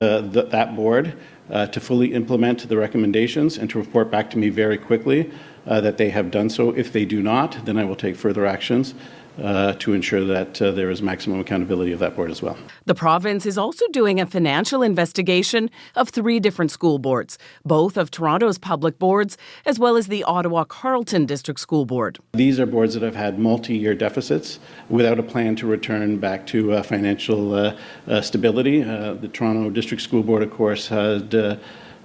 That board to fully implement the recommendations and to report back to me very quickly that they have done so. If they do not, then I will take further actions to ensure that there is maximum accountability of that board as well. The province is also doing a financial investigation of 3 different school boards, both of Toronto's public boards, as well as the Ottawa-Carleton District School Board. These are boards that have had multi-year deficits without a plan to return back to financial stability. The Toronto District School Board, of course, had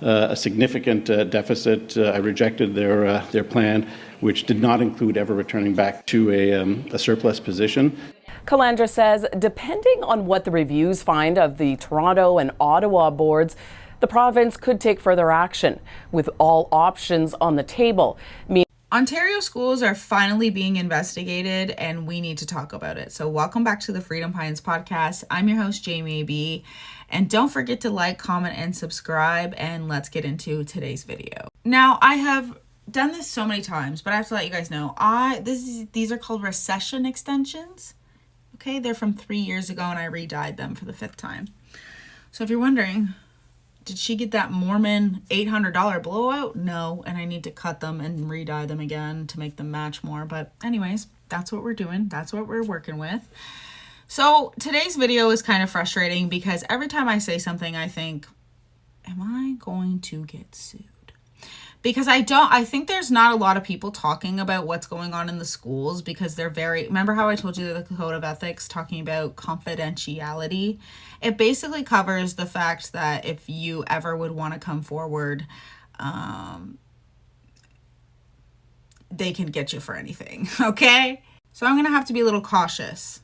a significant deficit. I rejected their plan, which did not include ever returning back to a surplus position. Calandra says, depending on what the reviews find of the Toronto and Ottawa boards, the province could take further action, with all options on the table. Ontario schools are finally being investigated, and we need to talk about it. So welcome back to the Freedom Pines podcast. I'm your host, Jamie B. And don't forget to like, comment, and subscribe, and let's get into today's video. Now, I have done this so many times, but I have to let you guys know, these are called recession extensions. Okay, they're from 3 years ago, and I re-dyed them for the 5th time. So if you're wondering, did she get that Mormon $800 blowout? No, and I need to cut them and re-dye them again to make them match more. But anyways, that's what we're doing. That's what we're working with. So today's video is kind of frustrating because every time I say something, I think, am I going to get sued? Because I think there's not a lot of people talking about what's going on in the schools because they're remember how I told you the Code of Ethics talking about confidentiality? It basically covers the fact that if you ever would want to come forward, they can get you for anything, okay? So I'm going to have to be a little cautious,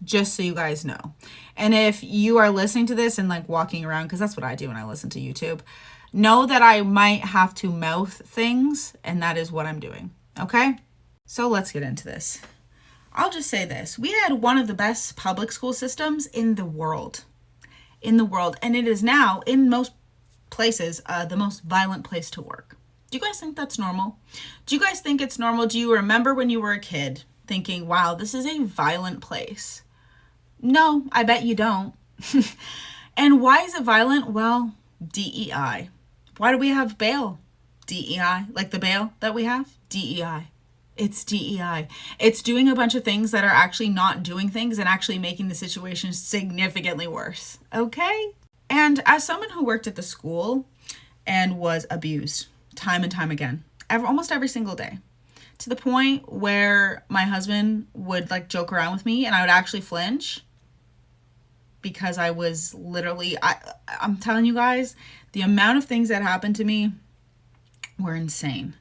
just so you guys know. And if you are listening to this and like walking around, because that's what I do when I listen to YouTube, know that I might have to mouth things, and that is what I'm doing, okay? So let's get into this. I'll just say this. We had one of the best public school systems in the world. And it is now, in most places, the most violent place to work. Do you guys think that's normal? Do you guys think it's normal? Do you remember when you were a kid thinking, wow, this is a violent place? No, I bet you don't. And why is it violent? Well, DEI. Why do we have bail? DEI, like the bail that we have? DEI. It's DEI. It's doing a bunch of things that are actually not doing things and actually making the situation significantly worse. Okay? And as someone who worked at the school and was abused time and time again, almost every single day, to the point where my husband would like joke around with me and I would actually flinch because I was literally, I'm telling you guys, the amount of things that happened to me were insane.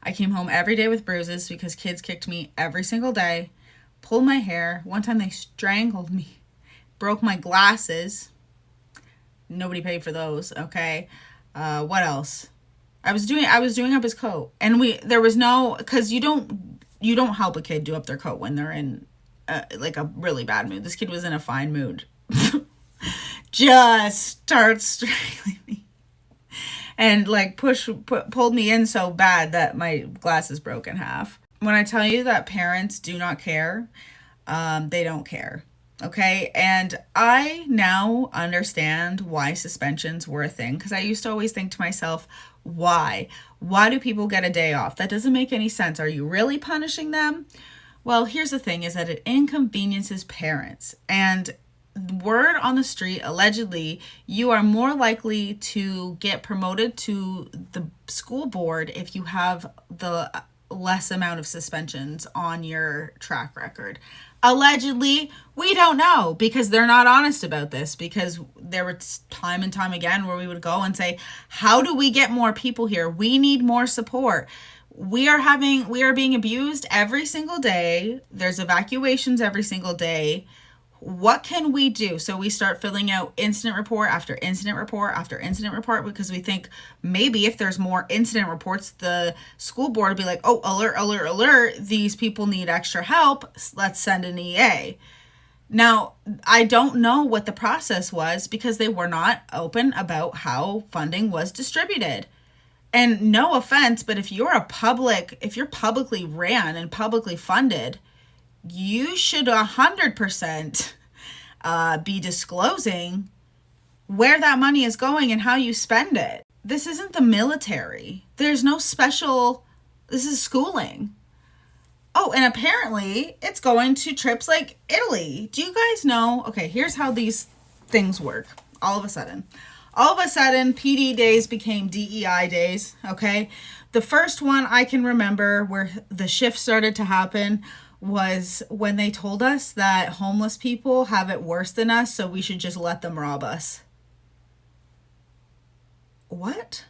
I came home every day with bruises because kids kicked me every single day, pulled my hair. One time they strangled me, broke my glasses. Nobody paid for those, okay? What else? I was doing up his coat. And there was no, because you don't help a kid do up their coat when they're in like a really bad mood. This kid was in a fine mood. Just starts strangling me. And like pulled me in so bad that my glasses broke in half. When I tell you that parents do not care, they don't care. Okay. And I now understand why suspensions were a thing. Because I used to always think to myself, why? Why do people get a day off? That doesn't make any sense. Are you really punishing them? Well, here's the thing is that it inconveniences parents. And word on the street, allegedly, you are more likely to get promoted to the school board if you have the less amount of suspensions on your track record. Allegedly, we don't know because they're not honest about this, because there were time and time again where we would go and say, how do we get more people here? We need more support. We are being abused every single day. There's evacuations every single day. What can we do? So we start filling out incident report after incident report after incident report because we think maybe if there's more incident reports, the school board will be like, oh, alert, alert, alert. These people need extra help. Let's send an EA. Now, I don't know what the process was because they were not open about how funding was distributed. And no offense, but if you're publicly ran and publicly funded, you should 100% be disclosing where that money is going and how you spend it. This isn't the military. There's no special, this is schooling. Oh, and apparently it's going to trips like Italy. Do you guys know? Okay, here's how these things work. All of a sudden, PD days became DEI days, okay? The first one I can remember where the shift started to happen was when they told us that homeless people have it worse than us, so we should just let them rob us. What?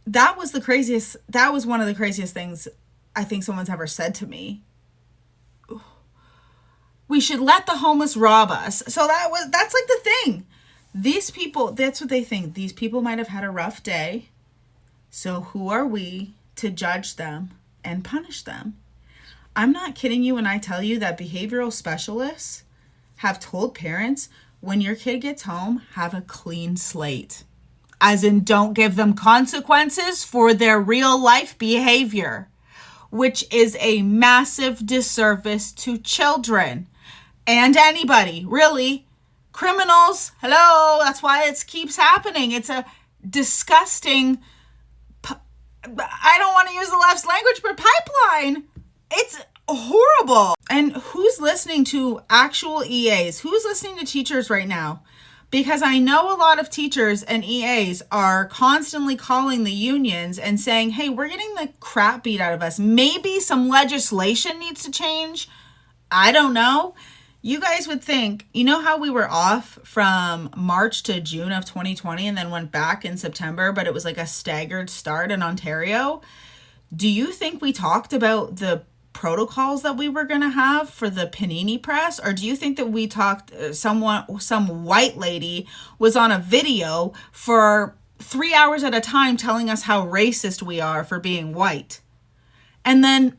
That was one of the craziest things I think someone's ever said to me. We should let the homeless rob us. So that's like the thing. These people, that's what they think. These people might have had a rough day. So who are we to judge them and punish them? I'm not kidding you when I tell you that behavioral specialists have told parents, when your kid gets home, have a clean slate. As in, don't give them consequences for their real life behavior, which is a massive disservice to children and anybody, really. Criminals, hello, that's why it keeps happening. It's a disgusting, I don't want to use the left's language, but pipeline. It's horrible. And who's listening to actual EAs? Who's listening to teachers right now? Because I know a lot of teachers and EAs are constantly calling the unions and saying, hey, we're getting the crap beat out of us. Maybe some legislation needs to change. I don't know. You guys would think, you know how we were off from March to June of 2020 and then went back in September, but it was like a staggered start in Ontario? Do you think we talked about the protocols that we were going to have for the panini press? Or do you think that we talked, some white lady was on a video for 3 hours at a time telling us how racist we are for being white? And then,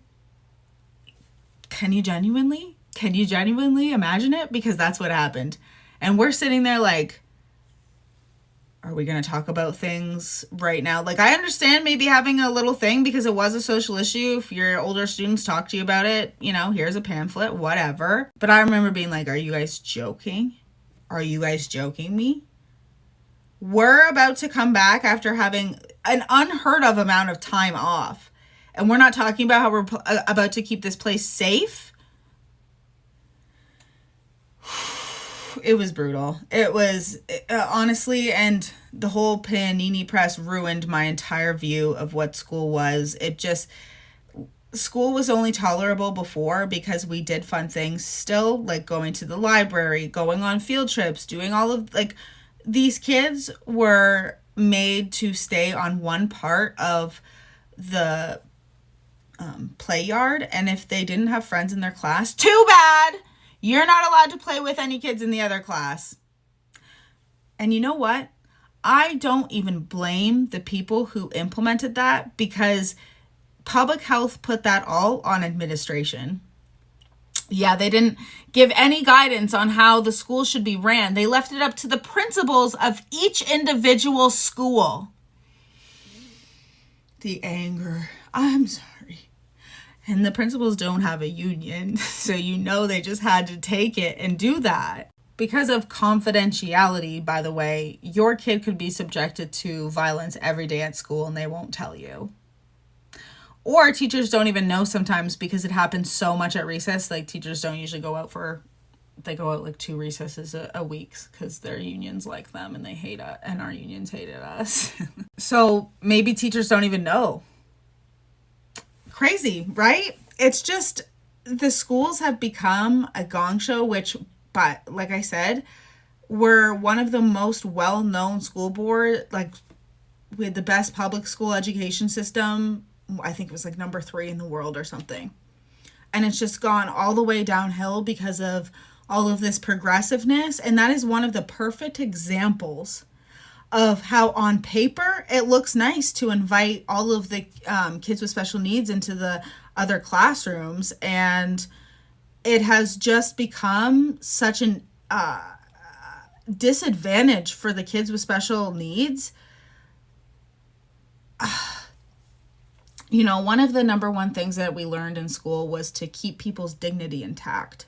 can you genuinely imagine it? Because that's what happened. And we're sitting there like, are we going to talk about things right now? Like, I understand maybe having a little thing because it was a social issue. If your older students talk to you about it, you know, here's a pamphlet, whatever. But I remember being like, are you guys joking? Are you guys joking me? We're about to come back after having an unheard of amount of time off. And we're not talking about how we're about to keep this place safe. It was brutal. It was honestly, and the whole panini press ruined my entire view of what school was. School was only tolerable before because we did fun things still, like going to the library, going on field trips, doing all of, like, these kids were made to stay on one part of the play yard. And if they didn't have friends in their class, too bad. You're not allowed to play with any kids in the other class. And you know what? I don't even blame the people who implemented that, because public health put that all on administration. Yeah, they didn't give any guidance on how the school should be ran. They left it up to the principals of each individual school. The anger. I'm sorry. And the principals don't have a union, so you know they just had to take it and do that. Because of confidentiality, by the way, your kid could be subjected to violence every day at school and they won't tell you. Or teachers don't even know sometimes because it happens so much at recess. Like, teachers don't usually go out they go out like 2 recesses a week because their unions like them and they hate us, and our unions hated us. So maybe teachers don't even know. Crazy, right? It's just, the schools have become a gong show, which, but like I said, we're one of the most well-known school board. Like, we had the best public school education system. I think it was like number 3 in the world or something. And it's just gone all the way downhill because of all of this progressiveness. And that is one of the perfect examples of how on paper it looks nice to invite all of the kids with special needs into the other classrooms, and it has just become such an disadvantage for the kids with special needs. You know, one of the number one things that we learned in school was to keep people's dignity intact.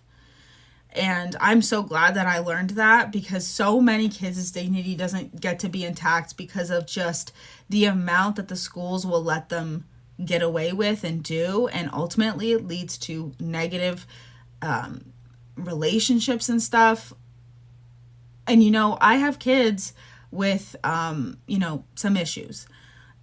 And I'm so glad that I learned that, because so many kids' dignity doesn't get to be intact because of just the amount that the schools will let them get away with and do. And ultimately it leads to negative relationships and stuff. And, you know, I have kids with, you know, some issues,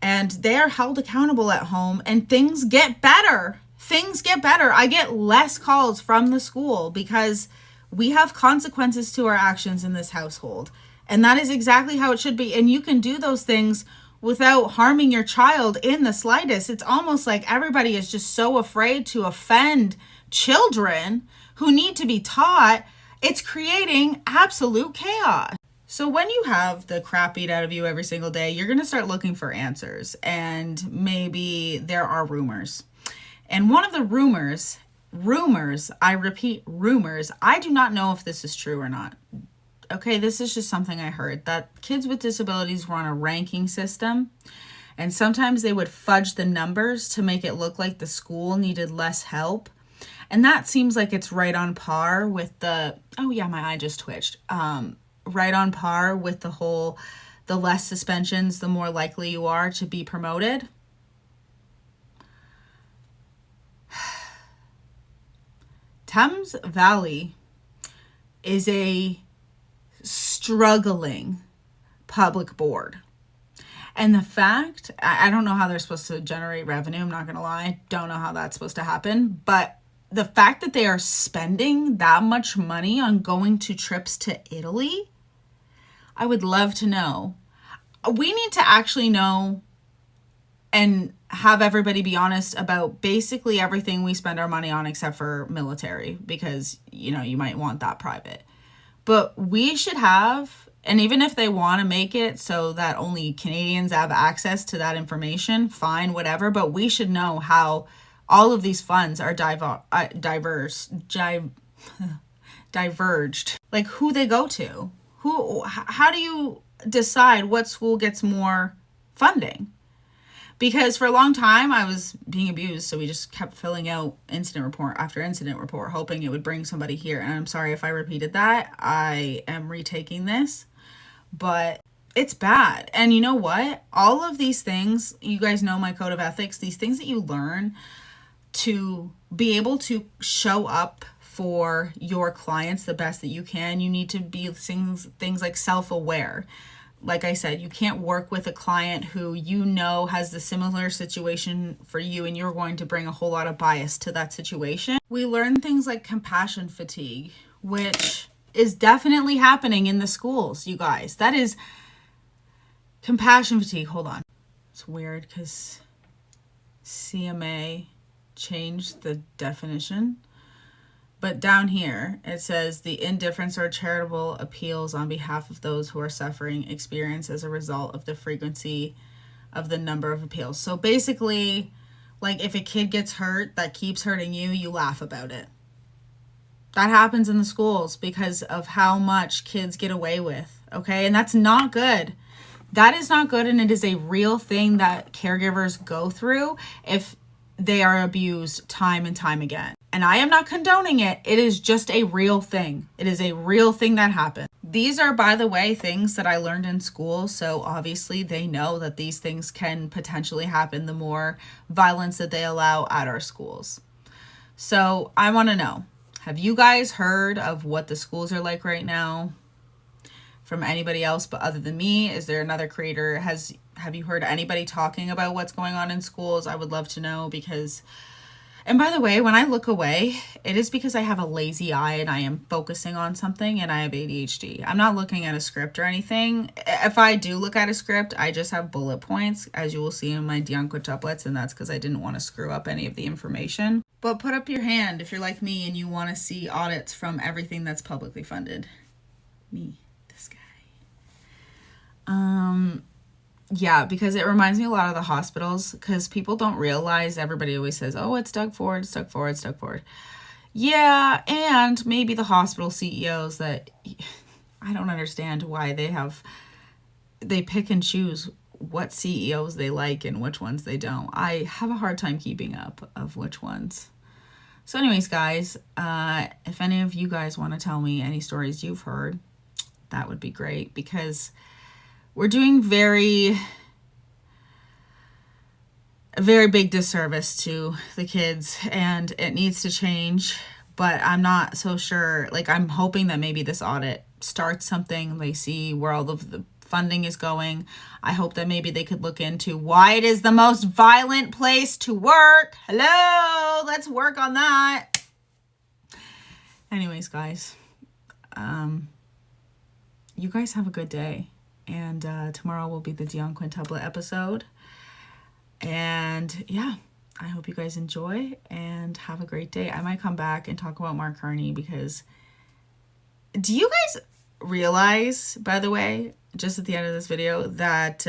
and they're held accountable at home, and things get better. Things get better. I get less calls from the school because we have consequences to our actions in this household. And that is exactly how it should be. And you can do those things without harming your child in the slightest. It's almost like everybody is just so afraid to offend children who need to be taught. It's creating absolute chaos. So when you have the crap beat out of you every single day, you're going to start looking for answers. And maybe there are rumors. And one of the rumors, I repeat, rumors, I do not know if this is true or not. Okay, this is just something I heard, that kids with disabilities were on a ranking system. And sometimes they would fudge the numbers to make it look like the school needed less help. And that seems like it's right on par with the, oh yeah, my eye just twitched. Right on par with the whole, the less suspensions, the more likely you are to be promoted. Thames Valley is a struggling public board. And the fact, I don't know how they're supposed to generate revenue. I'm not going to lie. Don't know how that's supposed to happen. But the fact that they are spending that much money on going to trips to Italy, I would love to know. We need to actually know and have everybody be honest about basically everything we spend our money on except for military, because, you know, you might want that private. But we should have, and even if they want to make it so that only Canadians have access to that information, fine, whatever. But we should know how all of these funds are diverged. Like who they go to. How do you decide what school gets more funding? Because for a long time I was being abused, so we just kept filling out incident report after incident report, hoping it would bring somebody here. And I'm sorry if I repeated that. I am retaking this, but it's bad. And you know what? All of these things, you guys know my code of ethics, these things that you learn to be able to show up for your clients the best that you can, you need to be things like self-aware. Like I said, you can't work with a client who you know has the similar situation for you, and you're going to bring a whole lot of bias to that situation. We learn things like compassion fatigue, which is definitely happening in the schools, you guys. That is compassion fatigue. Hold on. It's weird because CMA changed the definition. But down here, it says the indifference or charitable appeals on behalf of those who are suffering experience as a result of the frequency of the number of appeals. So basically, like if a kid gets hurt that keeps hurting you, you laugh about it. That happens in the schools because of how much kids get away with, okay? And that's not good. That is not good, and it is a real thing that caregivers go through if they are abused time and time again. And I am not condoning it. It is just a real thing. It is a real thing that happens. These are, by the way, things that I learned in school. So obviously they know that these things can potentially happen the more violence that they allow at our schools. So I want to know, have you guys heard of what the schools are like right now from anybody else but other than me? Is there another creator? Have you heard anybody talking about what's going on in schools? I would love to know, because, and by the way, when I look away, it is because I have a lazy eye and I am focusing on something and I have ADHD. I'm not looking at a script or anything. If I do look at a script, I just have bullet points, as you will see in my Dion quintuplets, and that's because I didn't want to screw up any of the information. But put up your hand if you're like me and you want to see audits from everything that's publicly funded. Me, this guy. Yeah, because it reminds me a lot of the hospitals, because people don't realize, everybody always says, oh, it's dug forward, it's dug forward, it's dug forward. Yeah, and maybe the hospital CEOs that I don't understand why they pick and choose what CEOs they like and which ones they don't. I have a hard time keeping up of which ones. So anyways, guys, if any of you guys want to tell me any stories you've heard, that would be great, because we're doing a very big disservice to the kids, and it needs to change. But I'm not so sure. Like, I'm hoping that maybe this audit starts something. They see where all of the funding is going. I hope that maybe they could look into why it is the most violent place to work. Hello, let's work on that. Anyways, guys, you guys have a good day. And tomorrow will be the Dion Quintuplet episode. And yeah, I hope you guys enjoy and have a great day. I might come back and talk about Mark Carney, because do you guys realize, by the way, just at the end of this video, that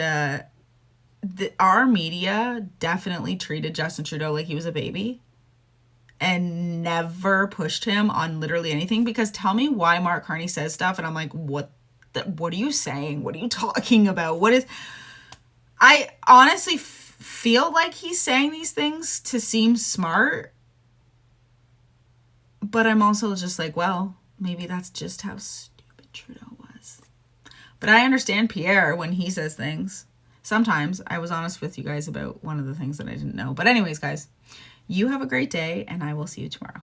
our media definitely treated Justin Trudeau like he was a baby and never pushed him on literally anything? Because tell me why Mark Carney says stuff and I'm like, what are you saying? What are you talking about? I honestly feel like he's saying these things to seem smart, but I'm also just like, well, maybe that's just how stupid Trudeau was. But I understand Pierre when he says things. Sometimes I was honest with you guys about one of the things that I didn't know. But anyways, guys, you have a great day, and I will see you tomorrow.